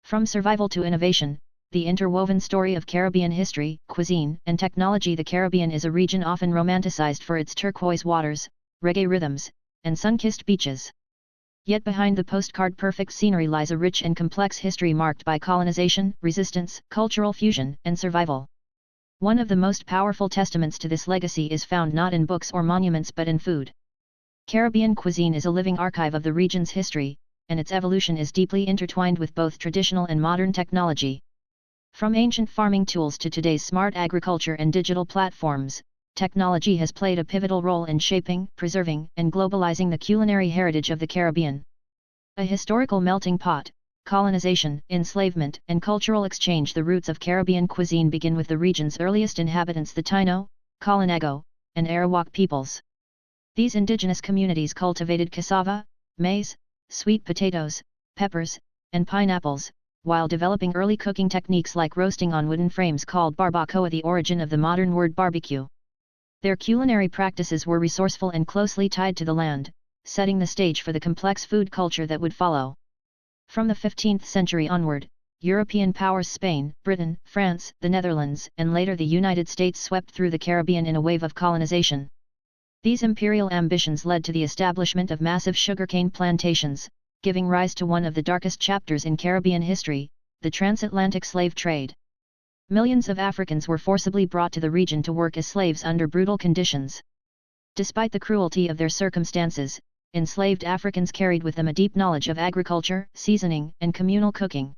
From survival to innovation, the interwoven story of Caribbean history, cuisine, and technology. The Caribbean is a region often romanticized for its turquoise waters, reggae rhythms, and sun-kissed beaches. Yet behind the postcard-perfect scenery lies a rich and complex history marked by colonization, resistance, cultural fusion, and survival. One of the most powerful testaments to this legacy is found not in books or monuments but in food. Caribbean cuisine is a living archive of the region's history, and its evolution is deeply intertwined with both traditional and modern technology. From ancient farming tools to today's smart agriculture and digital platforms, technology has played a pivotal role in shaping, preserving, and globalizing the culinary heritage of the Caribbean. A historical melting pot, colonization, enslavement, and cultural exchange. The roots of Caribbean cuisine begin with the region's earliest inhabitants, the Taino, Kalinago, and Arawak peoples. These indigenous communities cultivated cassava, maize, sweet potatoes, peppers, and pineapples, while developing early cooking techniques like roasting on wooden frames called barbacoa, the origin of the modern word barbecue. Their culinary practices were resourceful and closely tied to the land, setting the stage for the complex food culture that would follow. From the 15th century onward, European powers Spain, Britain, France, the Netherlands, and later the United States swept through the Caribbean in a wave of colonization. These imperial ambitions led to the establishment of massive sugarcane plantations, giving rise to one of the darkest chapters in Caribbean history, the transatlantic slave trade. Millions of Africans were forcibly brought to the region to work as slaves under brutal conditions. Despite the cruelty of their circumstances, enslaved Africans carried with them a deep knowledge of agriculture, seasoning, and communal cooking.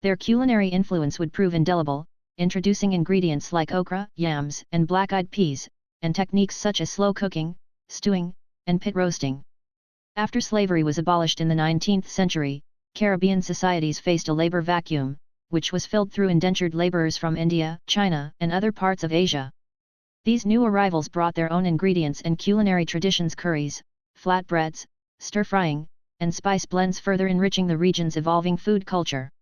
Their culinary influence would prove indelible, introducing ingredients like okra, yams, and black-eyed peas, and techniques such as slow cooking, stewing, and pit roasting. After slavery was abolished in the 19th century, Caribbean societies faced a labor vacuum, which was filled through indentured laborers from India, China, and other parts of Asia. These new arrivals brought their own ingredients and culinary traditions: curries, flatbreads, stir-frying, and spice blends, further enriching the region's evolving food culture.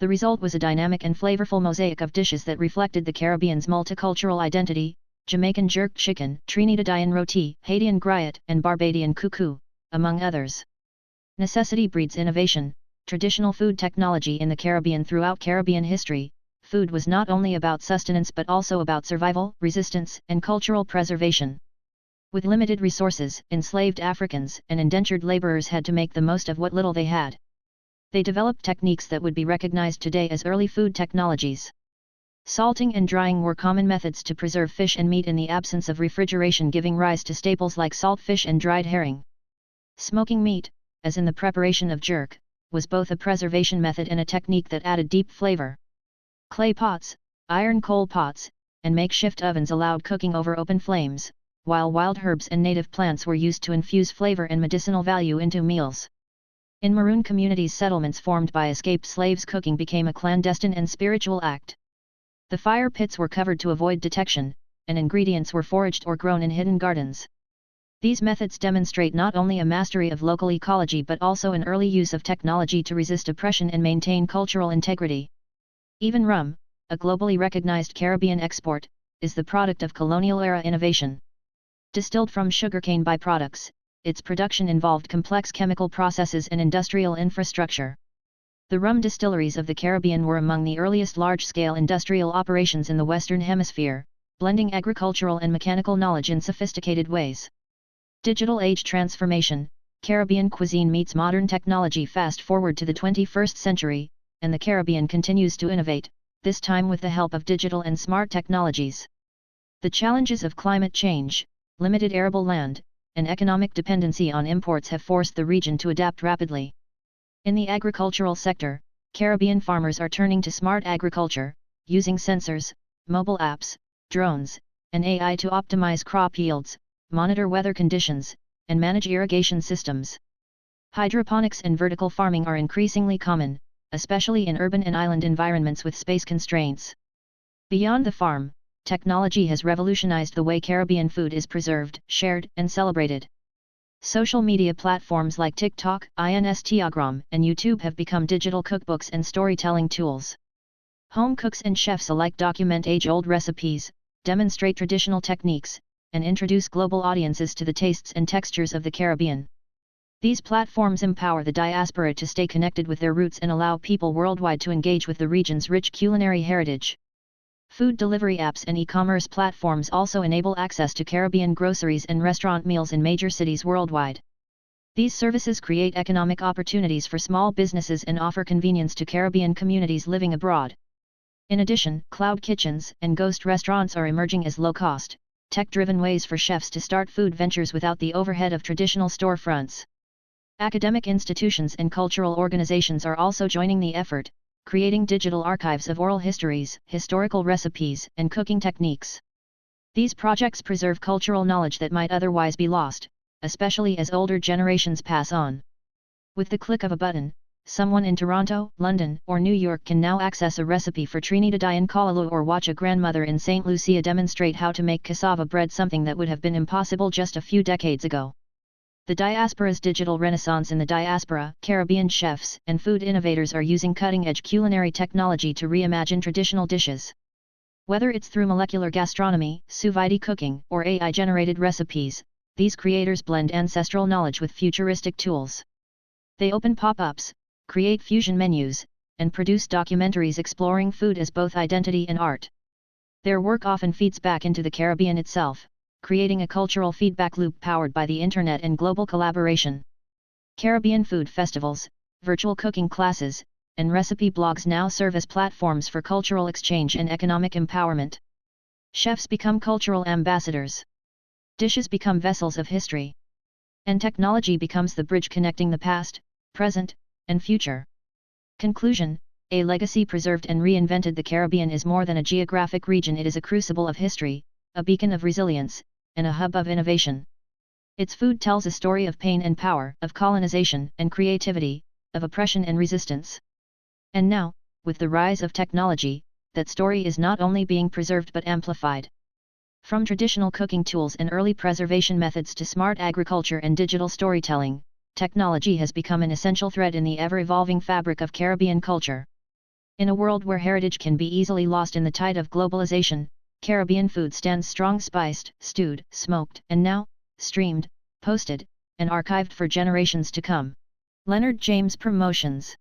The result was a dynamic and flavorful mosaic of dishes that reflected the Caribbean's multicultural identity: Jamaican jerk chicken, Trinidadian roti, Haitian griot, and Barbadian cuckoo, among others. Necessity breeds innovation. Traditional food technology in the Caribbean. Throughout Caribbean history, food was not only about sustenance but also about survival, resistance, and cultural preservation. With limited resources, enslaved Africans and indentured laborers had to make the most of what little they had. They developed techniques that would be recognized today as early food technologies. Salting and drying were common methods to preserve fish and meat in the absence of refrigeration, giving rise to staples like salt fish and dried herring. Smoking meat, as in the preparation of jerk, was both a preservation method and a technique that added deep flavor. Clay pots, iron coal pots, and makeshift ovens allowed cooking over open flames, while wild herbs and native plants were used to infuse flavor and medicinal value into meals. In maroon communities, settlements formed by escaped slaves, cooking became a clandestine and spiritual act. The fire pits were covered to avoid detection, and ingredients were foraged or grown in hidden gardens. These methods demonstrate not only a mastery of local ecology but also an early use of technology to resist oppression and maintain cultural integrity. Even rum, a globally recognized Caribbean export, is the product of colonial-era innovation. Distilled from sugarcane byproducts, its production involved complex chemical processes and industrial infrastructure. The rum distilleries of the Caribbean were among the earliest large-scale industrial operations in the Western Hemisphere, blending agricultural and mechanical knowledge in sophisticated ways. Digital age transformation. Caribbean cuisine meets modern technology. Fast forward to the 21st century, and the Caribbean continues to innovate, this time with the help of digital and smart technologies. The challenges of climate change, limited arable land, and economic dependency on imports have forced the region to adapt rapidly. In the agricultural sector, Caribbean farmers are turning to smart agriculture, using sensors, mobile apps, drones, and AI to optimize crop yields, monitor weather conditions, and manage irrigation systems. Hydroponics and vertical farming are increasingly common, especially in urban and island environments with space constraints. Beyond the farm, technology has revolutionized the way Caribbean food is preserved, shared, and celebrated. Social media platforms like TikTok, Instagram, and YouTube have become digital cookbooks and storytelling tools. Home cooks and chefs alike document age-old recipes, demonstrate traditional techniques, and introduce global audiences to the tastes and textures of the Caribbean. These platforms empower the diaspora to stay connected with their roots and allow people worldwide to engage with the region's rich culinary heritage. Food delivery apps and e-commerce platforms also enable access to Caribbean groceries and restaurant meals in major cities worldwide. These services create economic opportunities for small businesses and offer convenience to Caribbean communities living abroad. In addition, cloud kitchens and ghost restaurants are emerging as low-cost, tech-driven ways for chefs to start food ventures without the overhead of traditional storefronts. Academic institutions and cultural organizations are also joining the effort, creating digital archives of oral histories, historical recipes, and cooking techniques. These projects preserve cultural knowledge that might otherwise be lost, especially as older generations pass on. With the click of a button, someone in Toronto, London, or New York can now access a recipe for Trinidad in Callaloo or watch a grandmother in St. Lucia demonstrate how to make cassava bread, something that would have been impossible just a few decades ago. The diaspora's digital renaissance. In the diaspora, Caribbean chefs and food innovators are using cutting-edge culinary technology to reimagine traditional dishes. Whether it's through molecular gastronomy, sous vide cooking, or AI-generated recipes, these creators blend ancestral knowledge with futuristic tools. They open pop-ups, create fusion menus, and produce documentaries exploring food as both identity and art. Their work often feeds back into the Caribbean itself, creating a cultural feedback loop powered by the internet and global collaboration. Caribbean food festivals, virtual cooking classes, and recipe blogs now serve as platforms for cultural exchange and economic empowerment. Chefs become cultural ambassadors. Dishes become vessels of history. And technology becomes the bridge connecting the past, present, and future. Conclusion: a legacy preserved and reinvented. The Caribbean is more than a geographic region, it is a crucible of history, a beacon of resilience, and a hub of innovation. Its food tells a story of pain and power, of colonization and creativity, of oppression and resistance. And now, with the rise of technology, that story is not only being preserved but amplified. From traditional cooking tools and early preservation methods to smart agriculture and digital storytelling, technology has become an essential thread in the ever-evolving fabric of Caribbean culture. In a world where heritage can be easily lost in the tide of globalization, Caribbean food stands strong, spiced, stewed, smoked, and now, streamed, posted, and archived for generations to come. Leonard James Promotions.